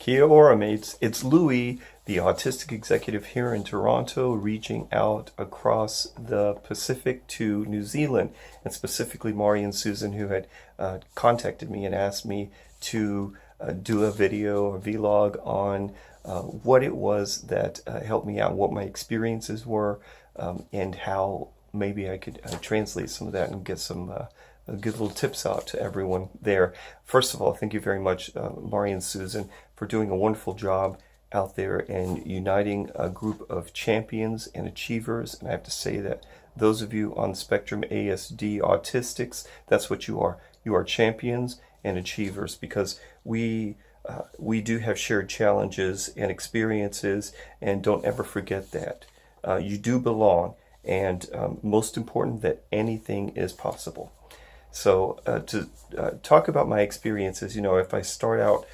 Kia ora, mates. It's Louis, the Autistic Executive here in Toronto, reaching out across the Pacific to New Zealand, and specifically Mari and Susan, who had contacted me and asked me to do a video or vlog on what it was that helped me out, what my experiences were, and how maybe I could translate some of that and get some good little tips out to everyone there. First of all, thank you very much, Mari and Susan, for doing a wonderful job out there and uniting a group of champions and achievers. And I have to say that those of you on spectrum ASD autistics, that's what you are. You are champions and achievers, because we do have shared challenges and experiences, and don't ever forget that. You do belong, and most important, that anything is possible. So to talk about my experiences, if I start out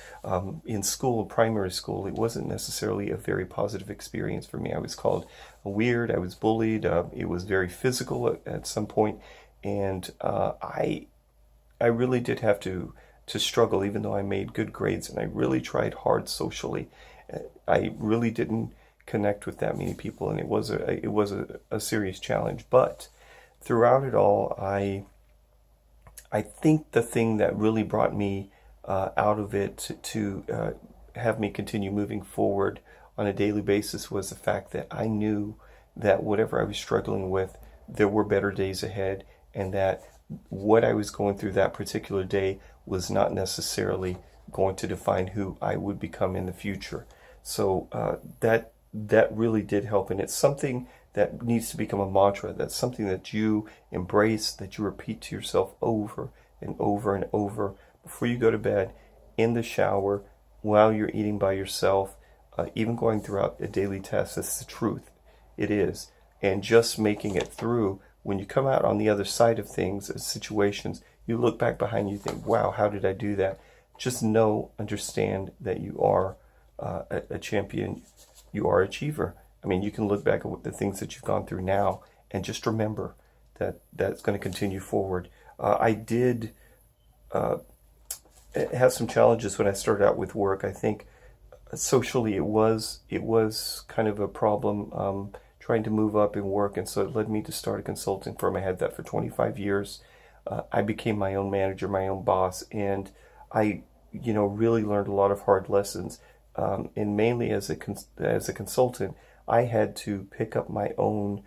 in school, primary school, it wasn't necessarily a very positive experience for me. I was called weird, I was bullied, it was very physical at some point, and I really did have to struggle, even though I made good grades, and I really tried hard socially. I really didn't connect with that many people, and it was a serious challenge. But throughout it all, I think the thing that really brought me out of it to have me continue moving forward on a daily basis was the fact that I knew that whatever I was struggling with, there were better days ahead, and that what I was going through that particular day was not necessarily going to define who I would become in the future. So that really did help, and it's something that needs to become a mantra. That's something that you embrace, that you repeat to yourself over and over and over before you go to bed, in the shower, while you're eating by yourself, even going throughout a daily test. That's the truth. It is. And just making it through, when you come out on the other side of things, situations, you look back behind you and think, wow, how did I do that? Just understand that you are a champion. You are an achiever. I mean, you can look back at the things that you've gone through now and just remember that that's going to continue forward. I did have some challenges when I started out with work. I think socially it was kind of a problem trying to move up in work, and so it led me to start a consulting firm. I had that for 25 years. I became my own manager, my own boss, and I really learned a lot of hard lessons. And mainly as a consultant, I had to pick up my own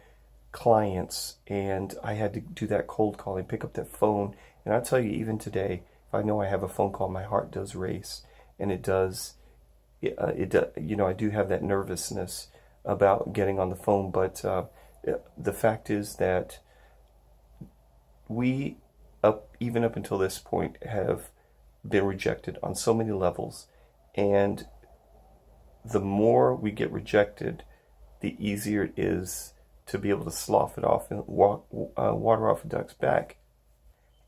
clients, and I had to do that cold calling, pick up that phone. And I'll tell you, even today, if I know I have a phone call, my heart does race, and it does. I do have that nervousness about getting on the phone. But the fact is that we, even up until this point, have been rejected on so many levels, and the more we get rejected, the easier it is to be able to slough it off and water off a duck's back.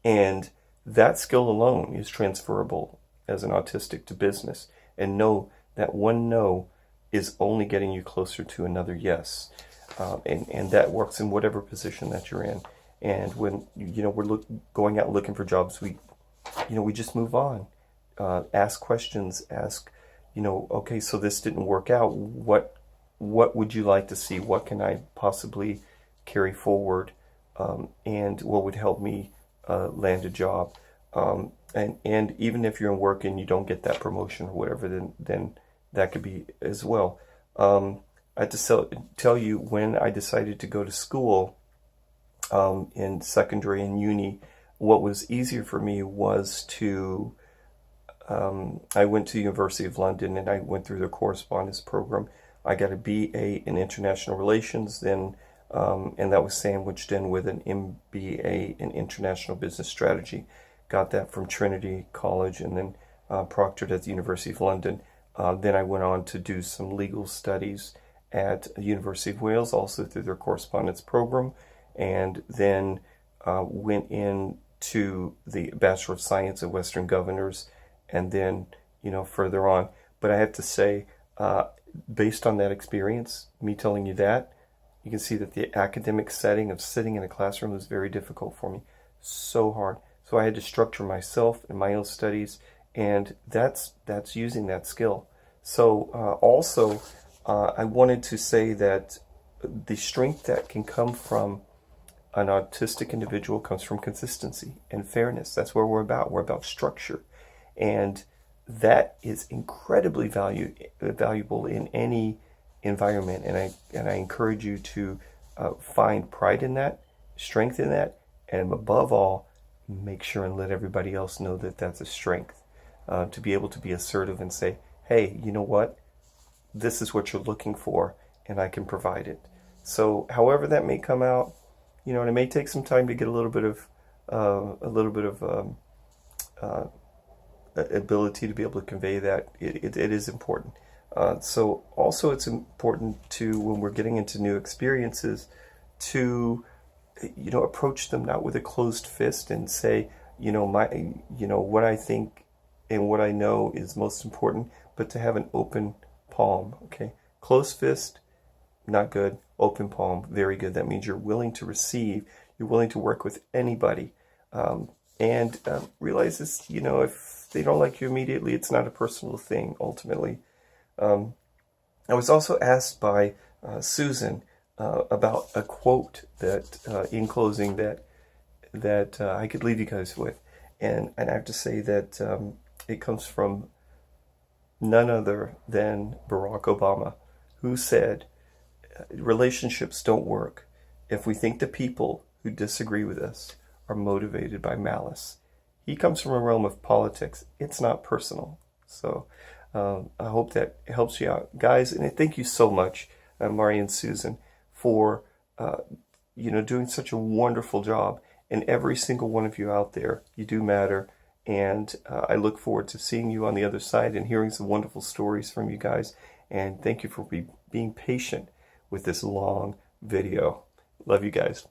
And that skill alone is transferable as an autistic to business. And know that one no is only getting you closer to another yes. And that works in whatever position that you're in. And when we're going out looking for jobs, we just move on. Ask questions. Ask, okay, so this didn't work out. What would you like to see? What can I possibly carry forward? And what would help me land a job? And even if you're in work and you don't get that promotion or whatever, then that could be as well. I have to tell you, when I decided to go to school in secondary and uni, what was easier for me was to I went to the University of London, and I went through their correspondence program. I got a BA in International Relations, then, and that was sandwiched in with an MBA in International Business Strategy. Got that from Trinity College, and then proctored at the University of London. Then I went on to do some legal studies at the University of Wales, also through their correspondence program, and then went into the Bachelor of Science at Western Governors, and then, further on. But I have to say, based on that experience, me telling you that, you can see that the academic setting of sitting in a classroom was very difficult for me. So hard. So I had to structure myself and my own studies, and that's using that skill. So also, I wanted to say that the strength that can come from an autistic individual comes from consistency and fairness. That's what we're about. We're about structure. And that is incredibly valuable in any environment. And I encourage you to find pride in that, strength in that, and above all, make sure and let everybody else know that that's a strength. To be able to be assertive and say, hey, you know what? This is what you're looking for, and I can provide it. So however that may come out, you know, and it may take some time to get a little bit of ability to be able to convey that. It is important. So also it's important to, when we're getting into new experiences, to, you know, approach them not with a closed fist and say, you know, what I think and what I know is most important, but to have an open palm. Okay, closed fist, not good. Open palm, very good. That means you're willing to receive. You're willing to work with anybody, and realize this. You know, if they don't like you immediately, it's not a personal thing. Ultimately, I was also asked by Susan about a quote that, in closing, that I could leave you guys with, and I have to say that it comes from none other than Barack Obama, who said, relationships don't work if we think the people who disagree with us are motivated by malice. He comes from a realm of politics. It's not personal. So I hope that helps you out, guys. And thank you so much, Mari and Susan, for doing such a wonderful job. And every single one of you out there, you do matter. And I look forward to seeing you on the other side and hearing some wonderful stories from you guys. And thank you for being patient with this long video. Love you guys.